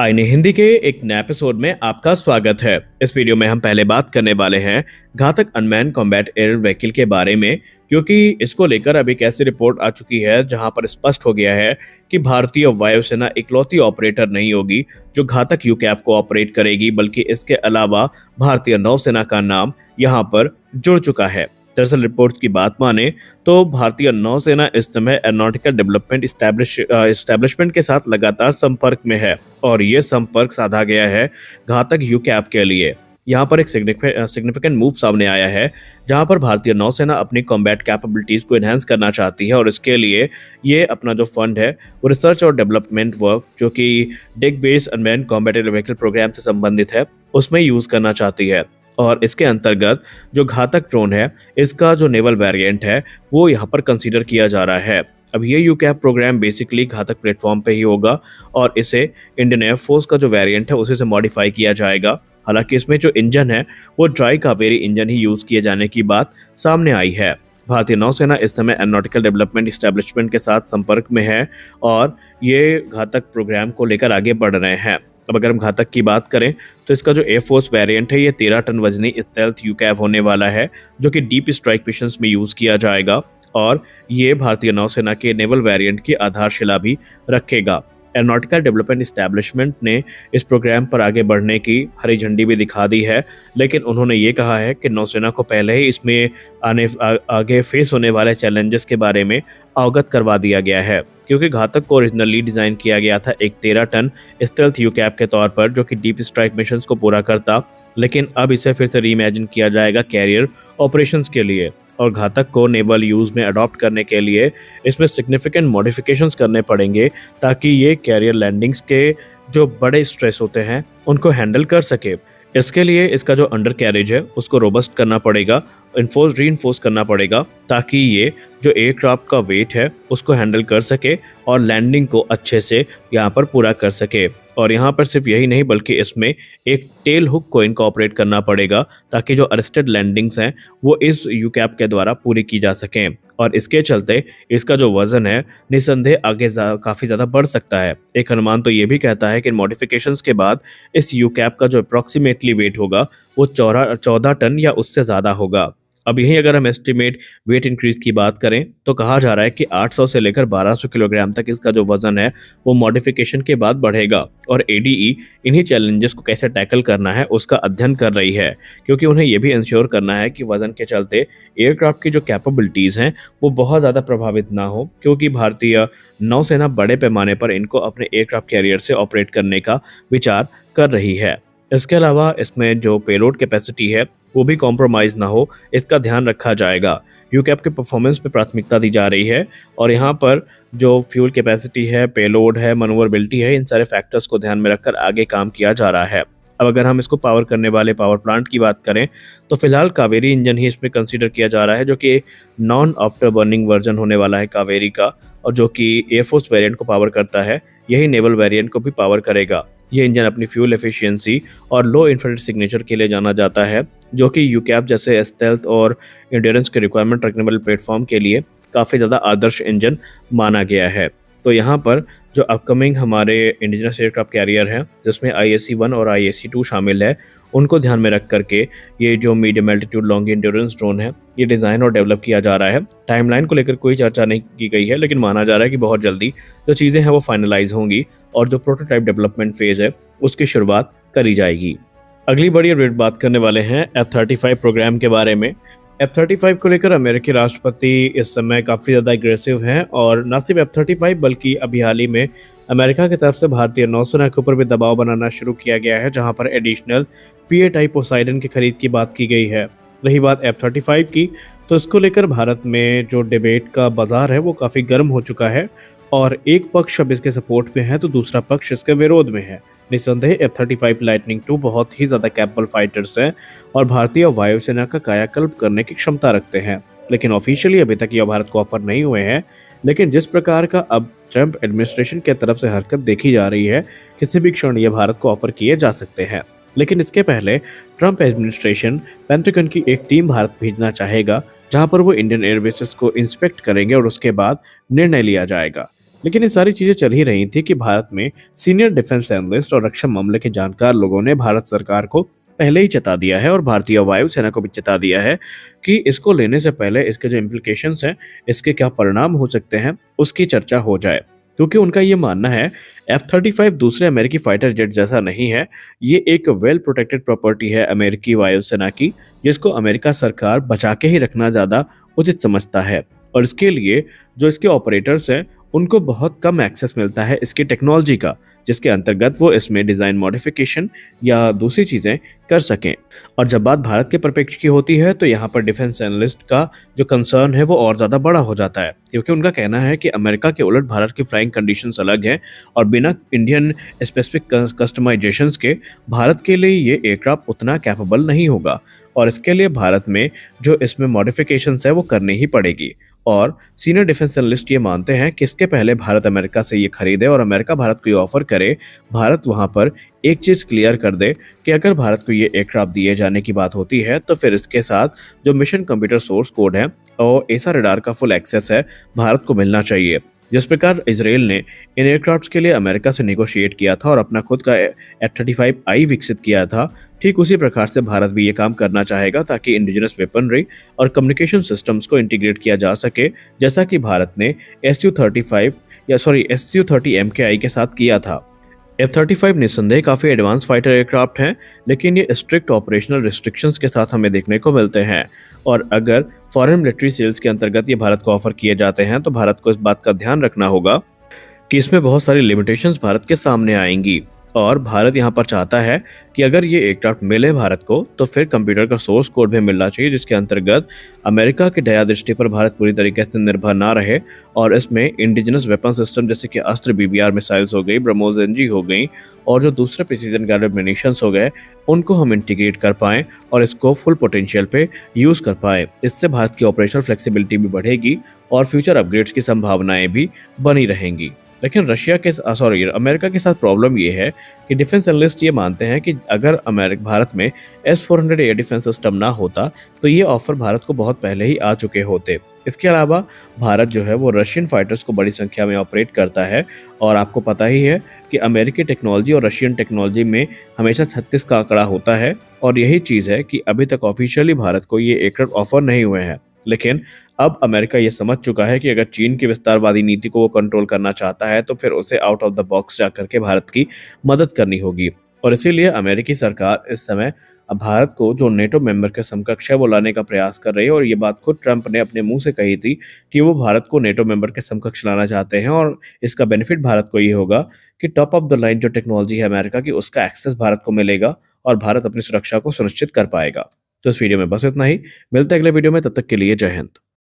आईने हिंदी के एक नए एपिसोड में आपका स्वागत है। इस वीडियो में हम पहले बात करने वाले हैं घातक अनमैन कॉम्बैट एयर व्हीकल के बारे में, क्योंकि इसको लेकर अब एक ऐसी रिपोर्ट आ चुकी है जहां पर स्पष्ट हो गया है कि भारतीय वायुसेना इकलौती ऑपरेटर नहीं होगी जो घातक यूकैफ को ऑपरेट करेगी, बल्कि इसके अलावा भारतीय नौसेना का नाम यहां पर जुड़ चुका है। दरअसल रिपोर्ट्स की बात माने तो भारतीय नौसेना इस समय एरोनॉटिकल डेवलपमेंट इस्टेब्लिशमेंट के साथ लगातार संपर्क में है और ये संपर्क साधा गया है घातक यूकैफ के लिए। यहाँ पर एक सिग्निफिकेंट मूव सामने आया है जहाँ पर भारतीय नौसेना अपनी कॉम्बैट कैपेबिलिटीज को एनहांस करना चाहती है और इसके लिए ये अपना जो फंड है वो रिसर्च और डेवलपमेंट वर्क जो कि डिग based unmanned combat air vehicle programme से संबंधित है उसमें यूज करना चाहती है। और इसके अंतर्गत जो घातक ड्रोन है इसका जो नेवल वेरिएंट है वो यहाँ पर कंसीडर किया जा रहा है। अब ये यूकैफ प्रोग्राम बेसिकली घातक प्लेटफॉर्म पे ही होगा और इसे इंडियन एयरफोर्स का जो वेरिएंट है उसी से मॉडिफाई किया जाएगा। हालांकि इसमें जो इंजन है वो ड्राई कावेरी इंजन ही यूज किए जाने की बात सामने आई है। भारतीय नौसेना इस समय एरोनॉटिकल डेवलपमेंट इस्टेब्लिशमेंट के साथ संपर्क में है और ये घातक प्रोग्राम को लेकर आगे बढ़ रहे हैं। अब अगर हम घातक की बात करें तो इसका जो एयरफोर्स वेरिएंट है ये 13 टन वजनी स्टेल्थ यूकैफ होने वाला है जो कि डीप स्ट्राइक मिशंस में यूज किया जाएगा और ये भारतीय नौसेना के नेवल वेरिएंट की आधारशिला भी रखेगा। एरोनॉटिकल डेवलपमेंट इस्टेब्लिशमेंट ने इस प्रोग्राम पर आगे बढ़ने की हरी झंडी भी दिखा दी है, लेकिन उन्होंने ये कहा है कि नौसेना को पहले ही इसमें आगे फेस होने वाले चैलेंजेस के बारे में अवगत करवा दिया गया है, क्योंकि घातक को ओरिजिनली डिजाइन किया गया था एक 13 टन स्टेल्थ यूकैफ के तौर पर जो कि डीप स्ट्राइक मिशंस को पूरा करता, लेकिन अब इसे फिर से रीइमेजिन किया जाएगा कैरियर ऑपरेशंस के लिए और घातक को नेवल यूज में अडॉप्ट करने के लिए इसमें सिग्निफिकेंट मॉडिफिकेशंस करने पड़ेंगे ताकि ये कैरियर लैंडिंग्स के जो बड़े स्ट्रेस होते हैं उनको हैंडल कर सके। इसके लिए इसका जो अंडर कैरेज है उसको रोबस्ट करना पड़ेगा, रीइंफोर्स करना पड़ेगा ताकि ये जो एयरक्राफ्ट का वेट है उसको हैंडल कर सके और लैंडिंग को अच्छे से यहाँ पर पूरा कर सके। और यहाँ पर सिर्फ यही नहीं बल्कि इसमें एक टेल हुक को इनकॉर्पोरेट करना पड़ेगा ताकि जो अरेस्टेड लैंडिंग्स हैं वो इस यूकैफ के द्वारा पूरी की जा सकें और इसके चलते इसका जो वजन है निस्संदेह आगे काफ़ी ज़्यादा बढ़ सकता है। एक अनुमान तो ये भी कहता है कि मॉडिफिकेशंस के बाद इस यूकैफ का जो अप्रॉक्सीमेटली वेट होगा वो 14 टन या उससे ज़्यादा होगा। अब यहीं अगर हम एस्टिमेट वेट इंक्रीज की बात करें तो कहा जा रहा है कि 800 से लेकर 1200 किलोग्राम तक इसका जो वजन है वो मॉडिफिकेशन के बाद बढ़ेगा और एडीई इन्हीं चैलेंजेस को कैसे टैकल करना है उसका अध्ययन कर रही है, क्योंकि उन्हें यह भी इंश्योर करना है कि वजन के चलते एयरक्राफ्ट की जो कैपेबिलिटीज़ हैं वो बहुत ज़्यादा प्रभावित ना हो, क्योंकि भारतीय नौसेना बड़े पैमाने पर इनको अपने एयरक्राफ्ट कैरियर से ऑपरेट करने का विचार कर रही है। इसके अलावा इसमें जो पेलोड कैपेसिटी है वो भी कॉम्प्रोमाइज़ ना हो, इसका ध्यान रखा जाएगा। यूकैफ के परफॉर्मेंस पे प्राथमिकता दी जा रही है और यहाँ पर जो फ्यूल कैपेसिटी है, पेलोड है, मनोवरबिलिटी है, इन सारे फैक्टर्स को ध्यान में रखकर आगे काम किया जा रहा है। अब अगर हम इसको पावर करने वाले पावर प्लांट की बात करें तो फिलहाल कावेरी इंजन ही इसमें कंसीडर किया जा रहा है जो कि नॉन आफ्टर बर्निंग वर्जन होने वाला है कावेरी का और जो कि एयरफोर्स वेरिएंट को पावर करता है, यही नेवल वेरिएंट को भी पावर करेगा। ये इंजन अपनी फ्यूल एफिशिएंसी और लो इंफ्रारेड सिग्नेचर के लिए जाना जाता है जो कि यूकैफ जैसे स्टेल्थ और एंड्योरेंस के रिक्वायरमेंट रखने वाले प्लेटफॉर्म के लिए काफ़ी ज़्यादा आदर्श इंजन माना गया है। तो यहाँ पर जो अपकमिंग हमारे इंडिजिनस एयरक्राफ्ट कैरियर हैं जिसमें IAC-1 और IAC-2 शामिल है उनको ध्यान में रख करके ये जो medium altitude long endurance drone है ये डिज़ाइन और डेवलप किया जा रहा है। टाइमलाइन को लेकर कोई चर्चा नहीं की गई है, लेकिन माना जा रहा है कि बहुत जल्दी जो चीज़ें हैं वो फाइनलाइज होंगी और जो प्रोटोटाइप डेवलपमेंट फेज़ है उसकी शुरुआत करी जाएगी। अगली बड़ी अपडेट बात करने वाले हैं F-35 प्रोग्राम के बारे में। F-35 को लेकर अमेरिकी राष्ट्रपति इस समय काफ़ी ज़्यादा एग्रेसिव हैं और न सिर्फ F-35 बल्कि अभी हाल ही में अमेरिका की तरफ से भारतीय नौसेना के ऊपर भी दबाव बनाना शुरू किया गया है, जहां पर एडिशनल PA टाइप पोसाइडन की खरीद की बात की गई है। रही बात F-35 की तो इसको लेकर भारत में जो डिबेट का बाजार है वो काफ़ी गर्म हो चुका है और एक पक्ष अब इसके सपोर्ट में है तो दूसरा पक्ष इसके विरोध में है। निस्संदेह F-35 लाइटनिंग 2 बहुत ही ज़्यादा कैपेबल फाइटर्स हैं और भारतीय वायुसेना का कायाकल्प करने की क्षमता रखते हैं, लेकिन ऑफिशियली अभी तक यह भारत को ऑफर नहीं हुए हैं। लेकिन जिस प्रकार का अब ट्रंप एडमिनिस्ट्रेशन की तरफ से हरकत देखी जा रही है, किसी भी क्षण ये भारत को ऑफर किए जा सकते हैं। लेकिन इसके पहले ट्रंप एडमिनिस्ट्रेशन पेंटागन की एक टीम भारत भेजना चाहेगा, जहां पर वो इंडियन एयरबेसेस को इंस्पेक्ट करेंगे और उसके बाद निर्णय लिया जाएगा। लेकिन ये सारी चीजें चल ही रही थी कि भारत में सीनियर डिफेंस एनालिस्ट और रक्षा मामले के जानकार लोगों ने भारत सरकार को पहले ही चेता दिया है और भारतीय वायुसेना को भी चेता दिया है कि इसको लेने से पहले इसके जो इम्प्लीकेशंस हैं, इसके क्या परिणाम हो सकते हैं, उसकी चर्चा हो जाए। क्योंकि उनका ये मानना है F-35 दूसरे अमेरिकी फाइटर जेट जैसा नहीं है, ये एक वेल प्रोटेक्टेड प्रॉपर्टी है अमेरिकी वायुसेना की, जिसको अमेरिका सरकार बचा के ही रखना ज़्यादा उचित समझता है। और इसके लिए जो इसके ऑपरेटर्स हैं, उनको बहुत कम एक्सेस मिलता है इसकी टेक्नोलॉजी का, जिसके अंतर्गत वो इसमें डिज़ाइन मॉडिफिकेशन या दूसरी चीज़ें कर सकें। और जब बात भारत के परिप्रेक्ष्य की होती है तो यहाँ पर डिफेंस एनालिस्ट का जो कंसर्न है वो और ज़्यादा बड़ा हो जाता है, क्योंकि उनका कहना है कि अमेरिका के उलट भारत की फ्लाइंग कंडीशंस अलग हैं और बिना इंडियन स्पेसिफिक कस्टमाइजेशंस के भारत के लिए ये एयरक्राफ्ट उतना कैपेबल नहीं होगा और इसके लिए भारत में जो इसमें मॉडिफिकेशंस है वो करनी ही पड़ेगी। और सीनियर डिफेंस एनालिस्ट ये मानते हैं कि इसके पहले भारत अमेरिका से ये खरीदे और अमेरिका भारत को ये ऑफर करे, भारत वहाँ पर एक चीज़ क्लियर कर दे कि अगर भारत को ये एयरक्राफ्ट दिए जाने की बात होती है तो फिर इसके साथ जो मिशन कंप्यूटर सोर्स कोड है और एसा रडार का फुल एक्सेस है, भारत को मिलना चाहिए। जिस प्रकार इसराइल ने इन एयरक्राफ्ट्स के लिए अमेरिका से निगोशिएट किया था और अपना खुद का F-35I विकसित किया था, ठीक उसी प्रकार से भारत भी ये काम करना चाहेगा ताकि इंडिजिनस वेपनरी और कम्युनिकेशन सिस्टम्स को इंटीग्रेट किया जा सके, जैसा कि भारत ने Su-30 MKI के साथ किया था। F-35 निस्संदेह काफ़ी एडवांस फाइटर एयरक्राफ्ट हैं, लेकिन ये स्ट्रिक्ट ऑपरेशनल रिस्ट्रिक्शंस के साथ हमें देखने को मिलते हैं। और अगर फॉरेन मिलिट्री सेल्स के अंतर्गत ये भारत को ऑफर किए जाते हैं तो भारत को इस बात का ध्यान रखना होगा कि इसमें बहुत सारी लिमिटेशंस भारत के सामने आएंगी। और भारत यहाँ पर चाहता है कि अगर ये एयरक्राफ्ट मिले भारत को तो फिर कंप्यूटर का सोर्स कोड भी मिलना चाहिए, जिसके अंतर्गत अमेरिका की दया दृष्टि पर भारत पूरी तरीके से निर्भर ना रहे और इसमें इंडिजिनस वेपन सिस्टम जैसे कि अस्त्र BBR मिसाइल्स हो गई, ब्रह्मोस NG हो गई और जो दूसरे प्रिसीजन गाइडेड मिनिशंस हो गए, उनको हम इंटीग्रेट कर पाएँ और इसको फुल पोटेंशियल पे यूज़ कर पाएँ। इससे भारत की ऑपरेशनल फ्लेक्सिबिलिटी भी बढ़ेगी और फ्यूचर अपग्रेड्स की संभावनाएं भी बनी रहेंगी। लेकिन अमेरिका के साथ प्रॉब्लम ये है कि डिफेंस एनालिस्ट ये मानते हैं कि अगर भारत में S-400 एयर डिफेंस सिस्टम ना होता तो ये ऑफर भारत को बहुत पहले ही आ चुके होते। इसके अलावा भारत जो है वो रशियन फाइटर्स को बड़ी संख्या में ऑपरेट करता है और आपको पता ही है कि अमेरिकी टेक्नोलॉजी और रशियन टेक्नोलॉजी में हमेशा 36 का आंकड़ा होता है और यही चीज़ है कि अभी तक ऑफिशियली भारत को ये एयरक्राफ्ट ऑफर नहीं हुए हैं। लेकिन अब अमेरिका ये समझ चुका है कि अगर चीन की विस्तारवादी नीति को वो कंट्रोल करना चाहता है तो फिर उसे आउट ऑफ द बॉक्स जाकर के भारत की मदद करनी होगी। और इसीलिए अमेरिकी सरकार इस समय भारत को जो नेटो मेंबर के समकक्ष है वो लाने का प्रयास कर रही है और ये बात खुद ट्रंप ने अपने मुंह से कही थी कि वो भारत को नेटो मेंबर के समकक्ष लाना चाहते हैं और इसका बेनिफिट भारत को ये होगा कि टॉप ऑफ द लाइन जो टेक्नोलॉजी है अमेरिका की, उसका एक्सेस भारत को मिलेगा और भारत अपनी सुरक्षा को सुनिश्चित कर पाएगा। तो इस वीडियो में बस इतना ही। मिलते हैं अगले वीडियो में, तब तक के लिए जय हिंद।